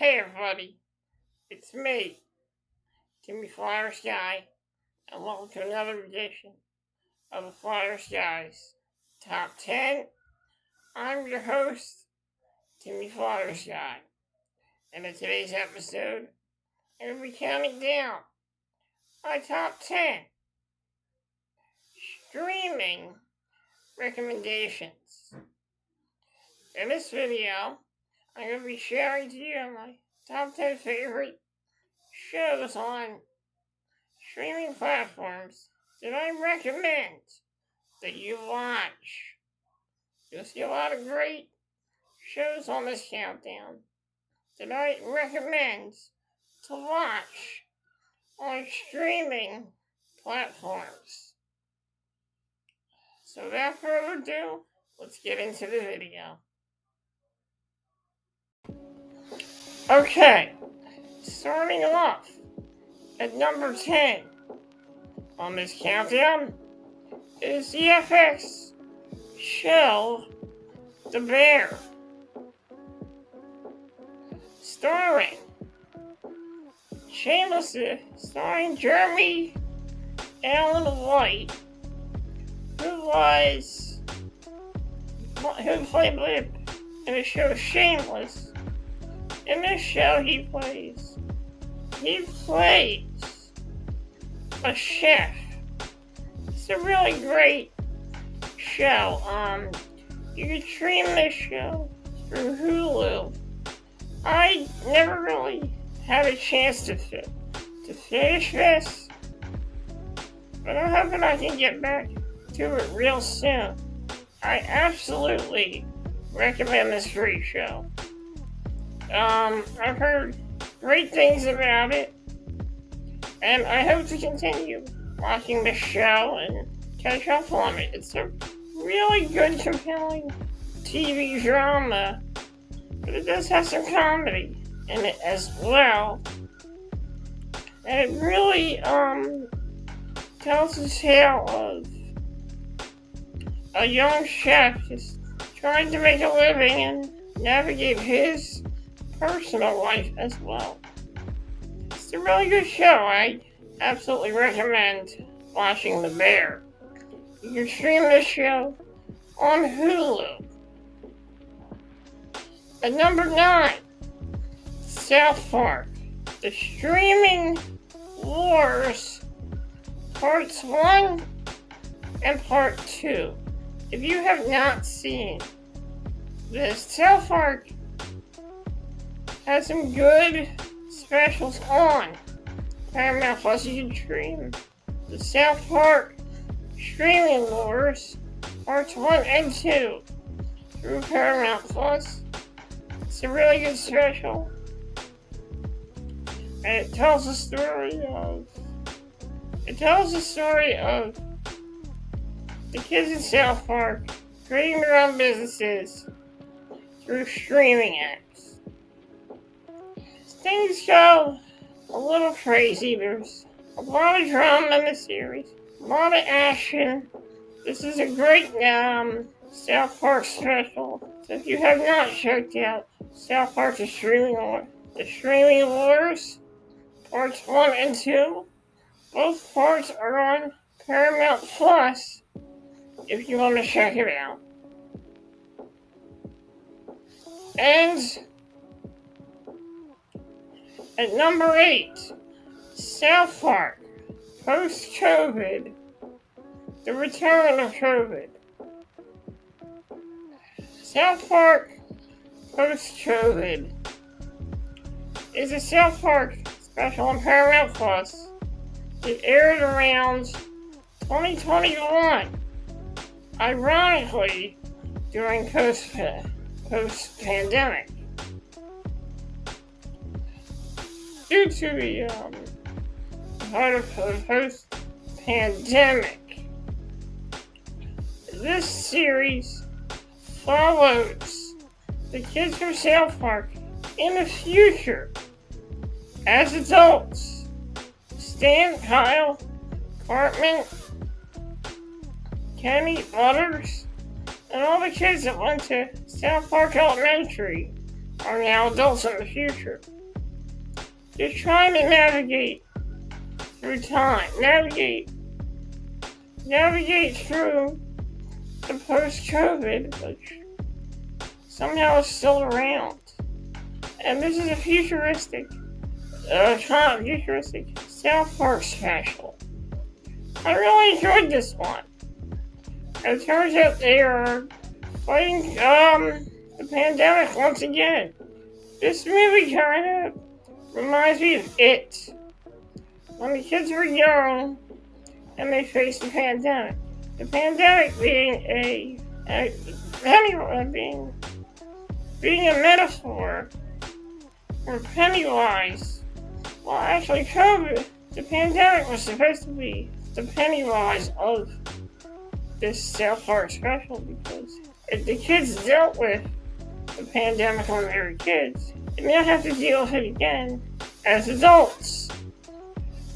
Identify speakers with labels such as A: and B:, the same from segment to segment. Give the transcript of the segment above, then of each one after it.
A: Hey everybody, it's me, Timmy Flyersguy, and welcome to another edition of the Flyersguys Top 10. I'm your host, Timmy Flyersguy, and in today's episode, I'm going to be counting down my top 10 streaming recommendations. In this video, I'm going to be sharing to you my top 10 favorite shows on streaming platforms that I recommend that you watch. You'll see a lot of great shows on this countdown that I recommend to watch on streaming platforms. So without further ado, let's get into the video. Okay, starting off at number 10 on this countdown is the FX show The Bear, starring Jeremy Allen White, who played Lip in the show Shameless. In this show, he plays a chef. It's a really great show. You can stream this show through Hulu. I never really had a chance to finish this, but I'm hoping I can get back to it real soon. I absolutely recommend this great show. I've heard great things about it, and I hope to continue watching the show and catch up on it. It's a really good, compelling TV drama, but it does have some comedy in it as well. And it really tells the tale of a young chef just trying to make a living and navigate his personal life as well. It's a really good show. I absolutely recommend watching The Bear. You can stream this show on Hulu. At number 9, South Park, The Streaming Wars, Parts 1 and Part 2. If you have not seen this, South Park has some good specials on Paramount Plus. You can stream the South Park Streaming Wars Parts 1 and 2 through Paramount Plus. It's a really good special, and it tells the story of the kids in South Park creating their own businesses through streaming apps. Things go a little crazy. There's a lot of drama in the series, a lot of action. This is a great South Park special. So if you have not checked out South Park The Streaming Wars, Parts 1 and 2, both parts are on Paramount Plus if you want to check it out. And at number 8, South Park, Post-COVID, The Return of COVID. South Park, Post-COVID is a South Park special on Paramount Plus. It aired around 2021, ironically, during post-pandemic. Due to the heart of post-pandemic, this series follows the kids from South Park in the future as adults. Stan, Kyle, Cartman, Kenny, Butters, and all the kids that went to South Park Elementary are now adults in the future. They're trying to navigate through time, navigate through the post-COVID, which somehow is still around. And this is a futuristic South Park special. I really enjoyed this one. It turns out they are fighting the pandemic once again. This movie kind of reminds me of It. When the kids were young and they faced the pandemic. The pandemic being being a metaphor for Pennywise. Well, actually, COVID, the pandemic was supposed to be the Pennywise of this South Park special because if the kids dealt with the pandemic when they were kids, they now have to deal with it again as adults.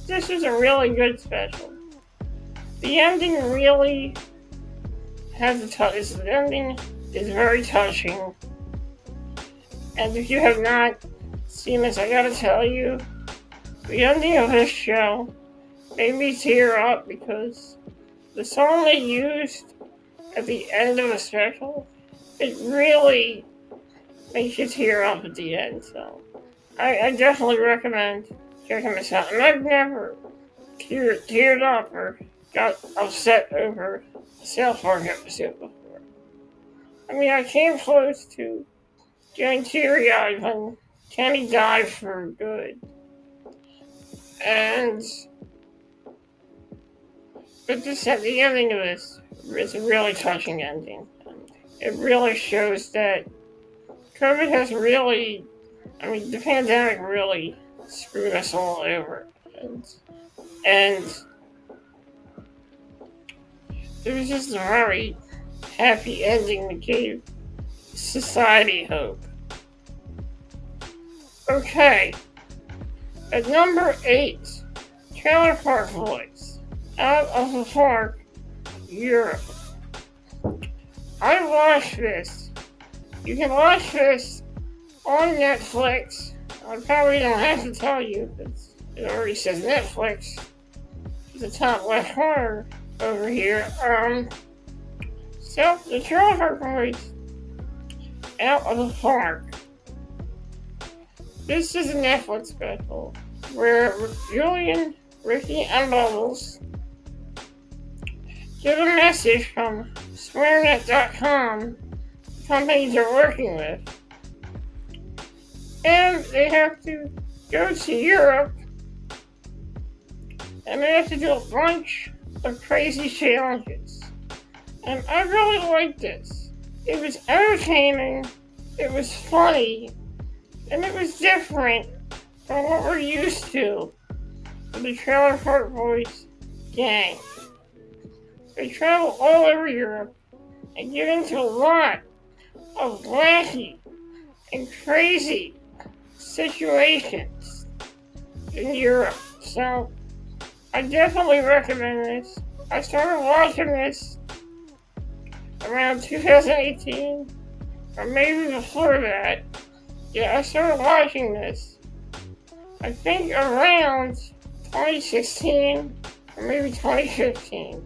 A: This was a really good special. The ending really the ending is very touching. And if you have not seen this, I gotta tell you, the ending of this show made me tear up because the song they used at the end of the special, it really makes you tear up at the end. So I definitely recommend checking this out. And I've never teared up or got upset over a South Park episode before. I mean, I came close to getting teary-eyed when Kenny died for good. But the ending of this is a really touching ending. It really shows that COVID has the pandemic really screwed us all over. And it was just a very happy ending that gave society hope. Okay, at number 8, Trailer Park Boys, Out of the Park, Europe. I watched this. You can watch this on Netflix. I probably don't have to tell you, because it already says Netflix. It's the top left corner over here. So, the Trailer Park Boys, Out of the Park. This is a Netflix special where Julian, Ricky, and Bubbles get a message from SwearNet.com, the company they're working with, and they have to go to Europe and they have to do a bunch of crazy challenges. And I really liked this. It was entertaining, it was funny, and it was different from what we're used to with the Trailer Park Boys gang. They travel all over Europe and get into a lot of wacky and crazy situations in Europe. So, I definitely recommend this. I started watching this around 2018, or maybe before that. Yeah, I started watching this, I think around 2016, or maybe 2015.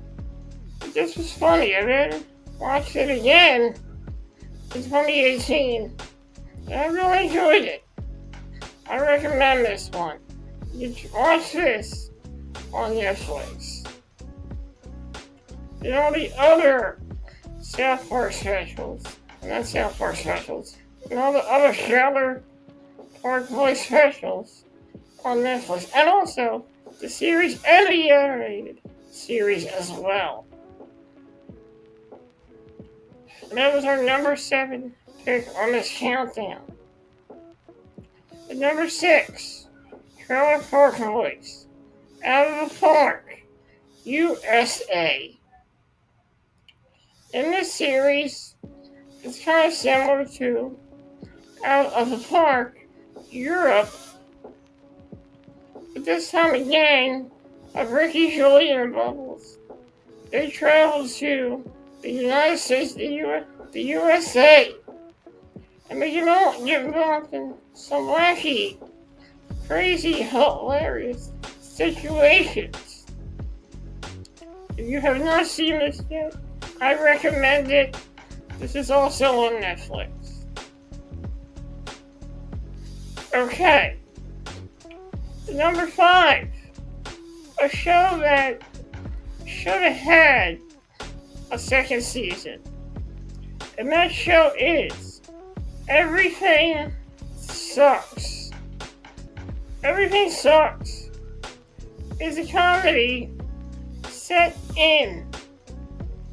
A: But this was funny. I then watched it again in 2018, and I really enjoyed it. I recommend this one. You can watch this on Netflix. And all the other South Park specials, and all the other Trailer Park Boys specials on Netflix, and also the series and the animated series as well. And that was our number 7 pick on this countdown. At number 6, Trailer Park Boys, Out of the Park, USA. In this series, it's kind of similar to Out of the Park, Europe, but this time again, of Ricky, Julie, and Bubbles. They travel to the United States, the USA, and we can all get involved in some wacky, crazy, hilarious situations. If you have not seen this yet, I recommend it. This is also on Netflix. Okay. Number 5. A show that should have had a second season. And that show is Everything Sucks. Everything Sucks is a comedy set in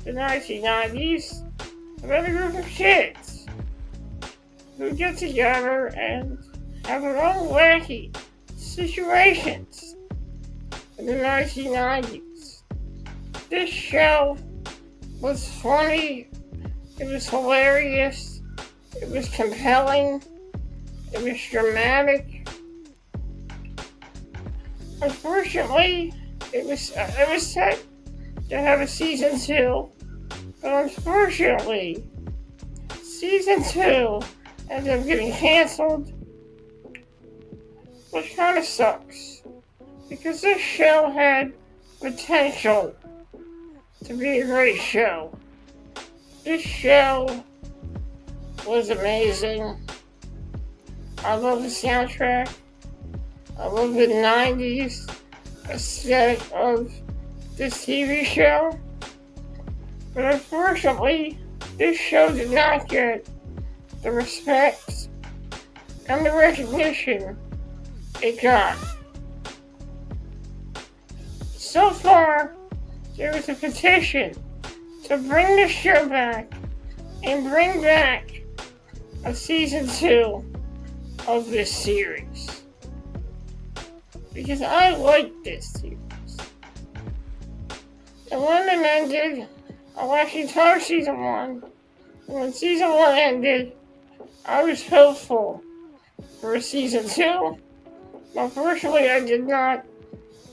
A: the 1990s about a group of kids who get together and have their own wacky situations in the 1990s. This show was funny, it was hilarious, it was compelling, it was dramatic. Unfortunately, it was set to have a season 2, but unfortunately, season 2 ended up getting canceled, which kind of sucks, because this show had potential to be a great show. This show was amazing. I love the soundtrack. I love the 90s aesthetic of this TV show. But unfortunately, this show did not get the respect and the recognition it got. So far, there was a petition to bring the show back and bring back a season 2 of this series. Because I like this series. And when it ended, I watched the entire season 1. And when season 1 ended, I was hopeful for a season 2. Unfortunately, I did not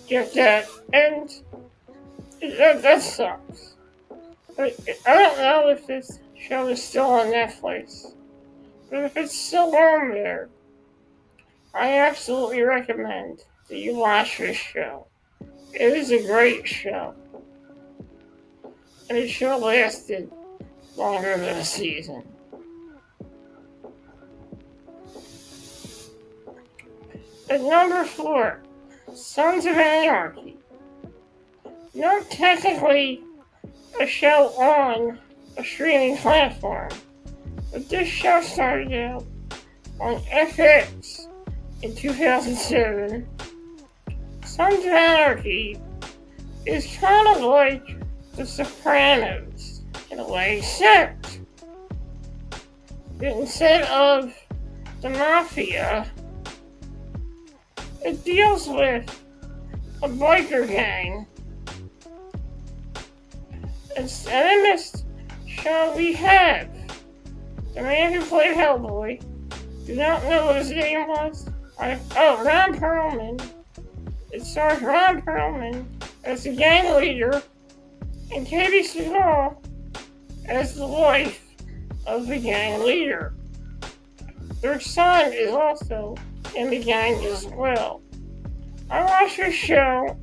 A: get that, and that sucks. But I don't know if this show is still on Netflix, but if it's still on there, I absolutely recommend that you watch this show. It is a great show, and it should have lasted longer than a season. At number 4, Sons of Anarchy. Not technically a show on a streaming platform, but this show started out on FX in 2007. Sons of Anarchy is kind of like The Sopranos in a way, except that instead of the mafia, it deals with a biker gang. And in this show we have the man who played Hellboy. Do not know what his name was. Ron Perlman. It stars Ron Perlman as the gang leader and Katie Seagal as the wife of the gang leader. Their son is also in the gang as well. I watched this show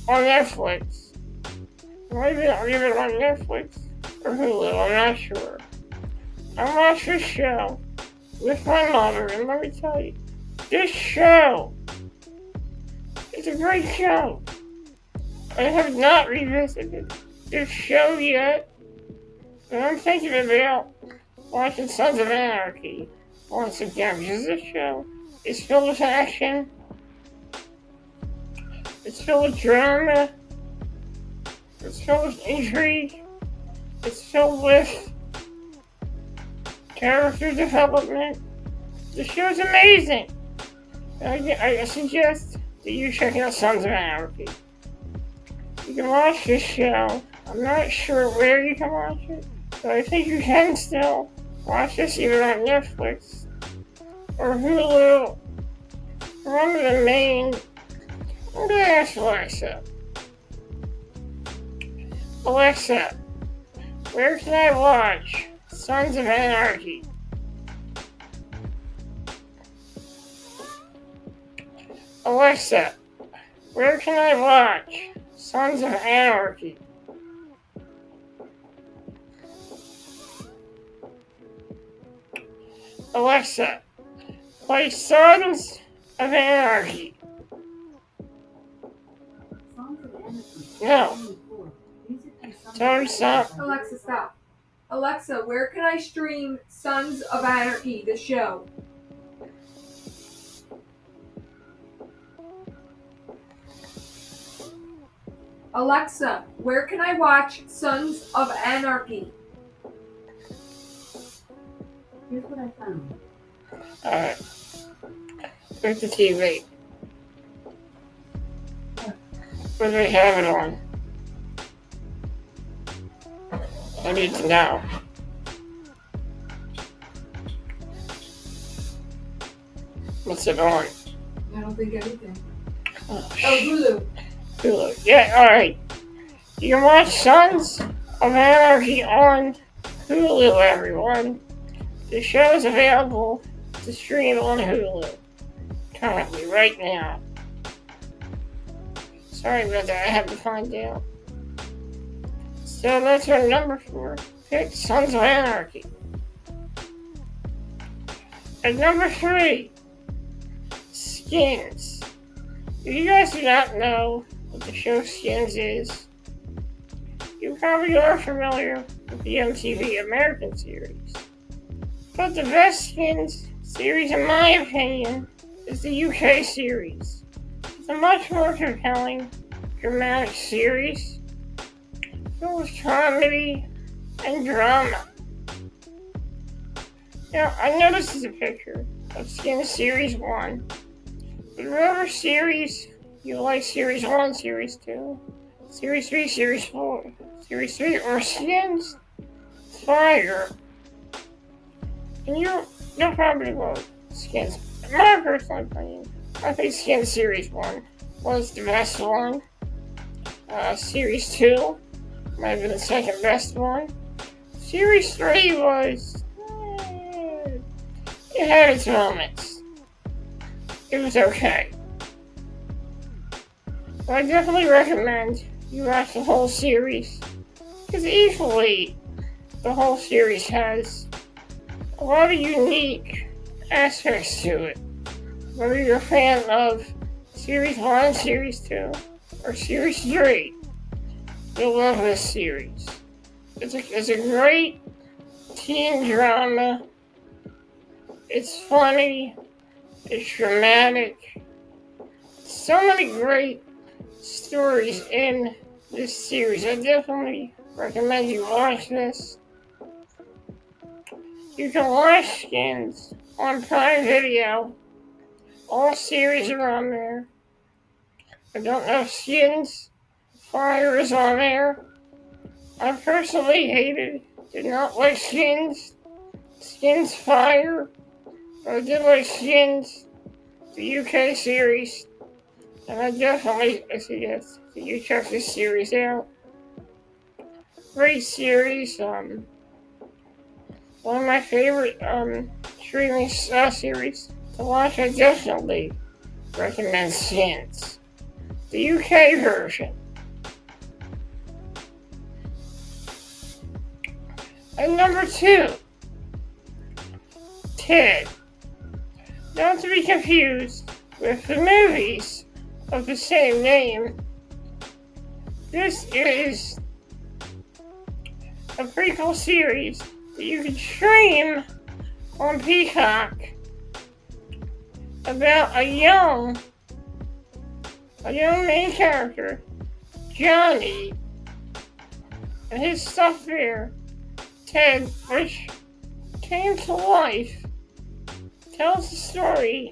A: on Netflix. Maybe I'll leave it on Netflix or Hulu, I'm not sure. I watched this show with my mother, and let me tell you, this show is a great show. I have not revisited this show yet, but I'm thinking about watching Sons of Anarchy once again, because this show is filled with action, it's filled with drama, it's filled with intrigue, it's filled with character development. The show's amazing. I suggest that you check out Sons of Anarchy. You can watch this show. I'm not sure where you can watch it, but I think you can still watch this either on Netflix or Hulu or one of the main. I'm gonna ask Alexa. Alexa, where can I watch Sons of Anarchy? Alexa, where can I watch Sons of Anarchy? Alexa, play Sons of Anarchy. No. Tell her to stop.
B: Alexa, stop. Alexa, where can I stream Sons of Anarchy, the show? Alexa, where can I watch Sons of Anarchy?
C: Here's what I found.
A: Alright. Where's the TV? Where do they have it on? I need to know. What's it on?
B: I don't think anything.
A: Oh,
B: Hulu.
A: Hulu. Yeah, alright. You can watch Sons of Anarchy on Hulu, everyone. The show is available to stream on Hulu. Currently, right now. Sorry about that, I have to find out. So that's our number 4 pick, Sons of Anarchy. At number 3, Skins. If you guys do not know what the show Skins is, you probably are familiar with the MTV American series. But the best Skins series, in my opinion, is the UK series. It's a much more compelling, dramatic series filled with comedy and drama. Now, I know this is a picture of Skins Series 1. But whatever series you like, Series 1, Series 2, Series 3, Series 4, Series 3, or Skins Fire, and you'll probably love Skins. In my personal opinion, I think Skins Series 1 was the best one. Series 2 might have been the second best one. Series 3 was... it had its moments. It was okay. But I definitely recommend you watch the whole series, because easily the whole series has a lot of unique aspects to it. Whether you're a fan of Series 1, Series 2, or Series 3, you'll love this series. It's a great teen drama. It's funny. It's dramatic. So many great stories in this series. I definitely recommend you watch this. You can watch Skins on Prime Video. All series are on there. I don't know if Skins Fire is on there. I personally did not like Skins Fire. But I did like Skins, the UK series. And I definitely suggest that you check this series out. Great series. One of my favorite streaming series to watch. I definitely recommend Skins, the UK version. And number 2, Ted. Not to be confused with the movies of the same name. This is a prequel series that you can stream on Peacock about a young main character, Johnny, and his stuffed bear, Ted, which came to life. Tells the story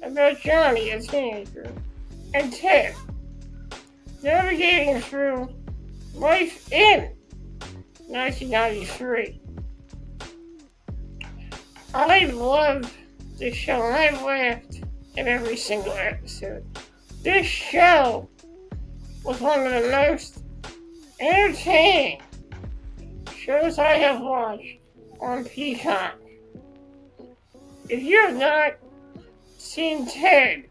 A: about Johnny, a teenager, and Ted navigating through life in 1993. I love this show, and I've laughed at every single episode. This show was one of the most entertaining shows I have watched on Peacock. If you have not seen Ted,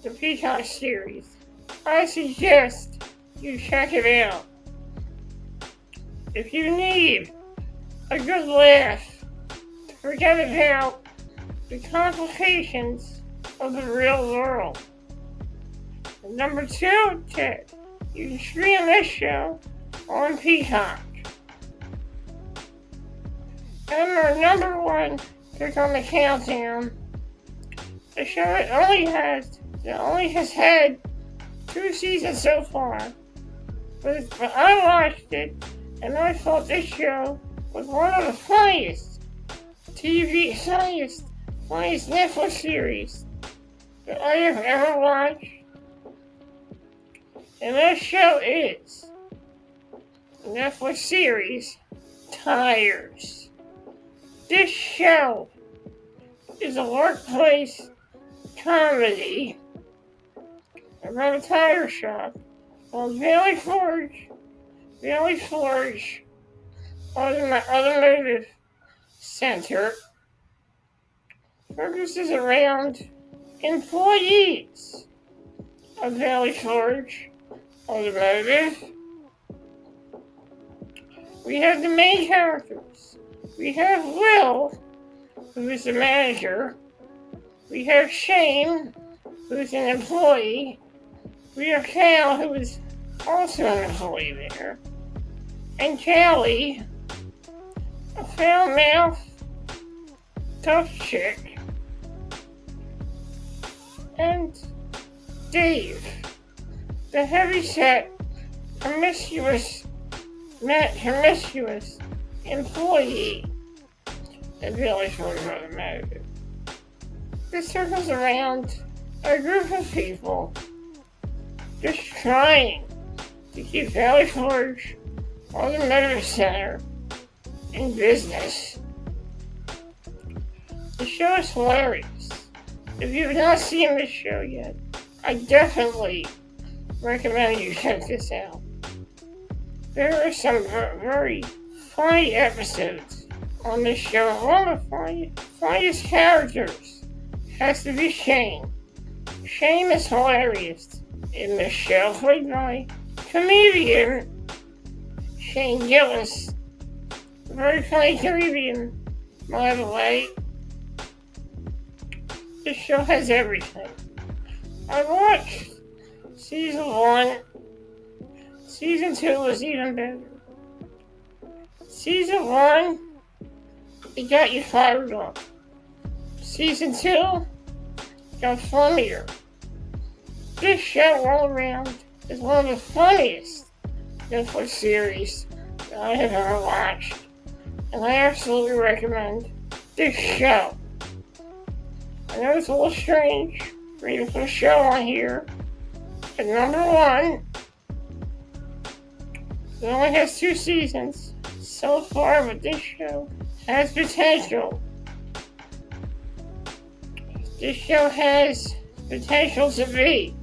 A: the Peacock series. I suggest you check it out. If you need a good laugh to forget about the complications of the real world. And number 2 tip, you can stream this show on Peacock. And our number 1 pick on the countdown, the show that only has had 2 seasons so far. But I watched it, and I thought this show was one of the funniest Netflix series that I have ever watched. And that show is the Netflix series Tires. This show is a workplace comedy about a tire shop called Valley Forge Automotive Center. Focuses around employees of Valley Forge Automotive. We have the main characters. We have Will, who is the manager. We have Shane, who is an employee. We have Cal, who is also an employee there. And Callie, a foul-mouthed, tough chick. And Dave, the heavyset, promiscuous employee at Valley Forge Automotive. This circles around a group of people just trying to keep Valley Forge Automotive Center in business. The show is hilarious. If you've not seen this show yet, I definitely recommend you check this out. There are some very funny episodes on this show. One of the funniest characters has to be Shane. Shane is hilarious in this show, played by comedian Shane Gillis. A very funny comedian, by the way. This show has everything. I watched season 1. Season 2 was even better. Season 1, it got you fired up. Season 2 got funnier. This show all around is one of the funniest Netflix series that I have ever watched. And I absolutely recommend this show. I know it's a little strange for me to put a show on here, but number 1, it only has 2 seasons so far, but this show has potential. This show has potential to be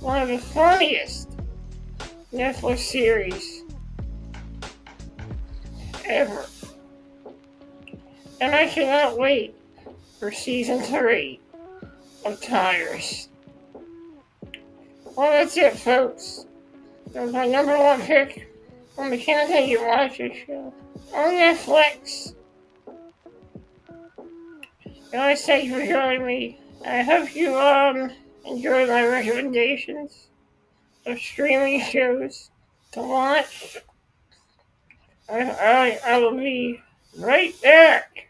A: one of the funniest Netflix series ever. And I cannot wait for season 3 of Tires. Well, that's it, folks. That was my number 1 pick on the countdown you watch this show on Netflix. Guys, thank you for joining me. I hope you enjoyed my recommendations of streaming shows to watch. I will be right back,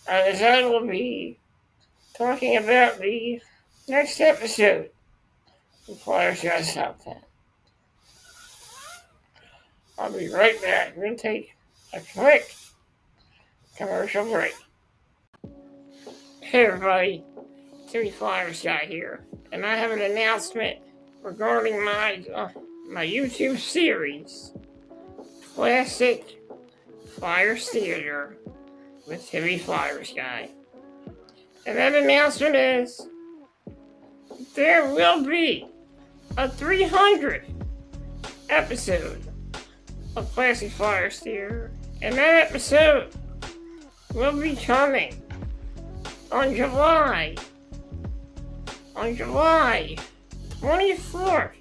A: as I will be talking about the next episode of Flyersguys Top 10. I'll be right back. We're going to take a quick commercial break. Hey everybody, Timmy Flyersguy here, and I have an announcement regarding my YouTube series, Classic Flyers Theater with Timmy Flyersguy. And that announcement is, there will be a 300th episode of Classic Flyers Theater, and that episode will be coming on July on July 24th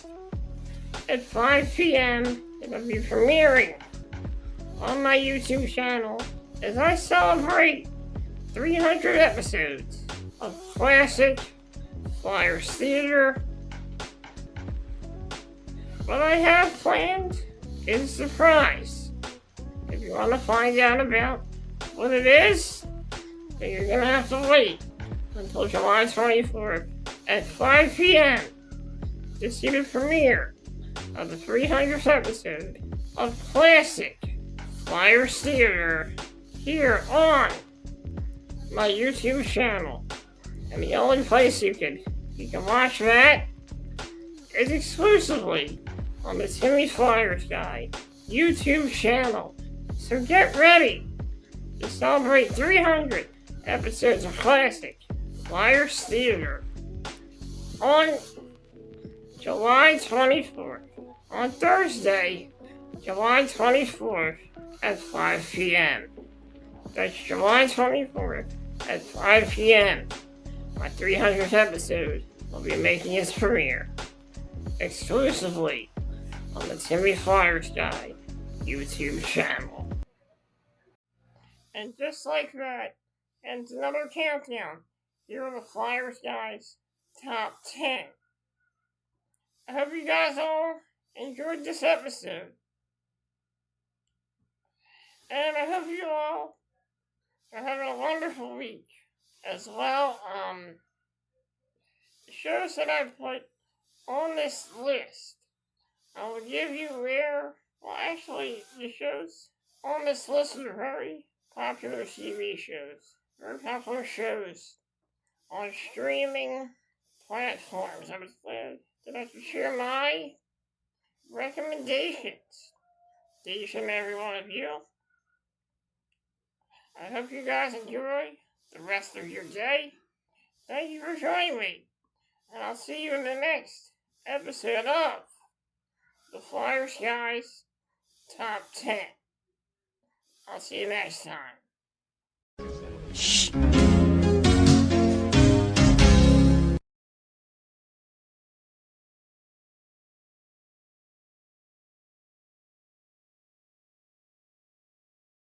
A: at 5 p.m. It'll be premiering on my YouTube channel as I celebrate 300 episodes of classic Flyers theater. What I have planned is a surprise. If you want to find out about what it is, then you're going to have to wait until July 24th at 5 p.m. to see the premiere of the 300th episode of classic Flyers theater here on my YouTube channel. And the only place you can watch that is exclusively on the Flyersguys YouTube channel. So get ready to celebrate 300 episodes of classic Flyers theater on July 24th, on Thursday, July 24th at 5 p.m. That's July 24th at 5 p.m. My 300th episode will be making its premiere exclusively on the Flyersguys YouTube channel. And just like that, ends another countdown here are the Flyersguys Top 10. I hope you guys all enjoyed this episode. And I hope you all are having a wonderful week as well. The shows that I put on this list, I will give you the shows on this list are very popular TV shows. Very popular shows on streaming platforms. I was glad that I could share my recommendations to each and every one of you. I hope you guys enjoy the rest of your day. Thank you for joining me. And I'll see you in the next episode of the Flyersguys Top 10. I'll see you next time.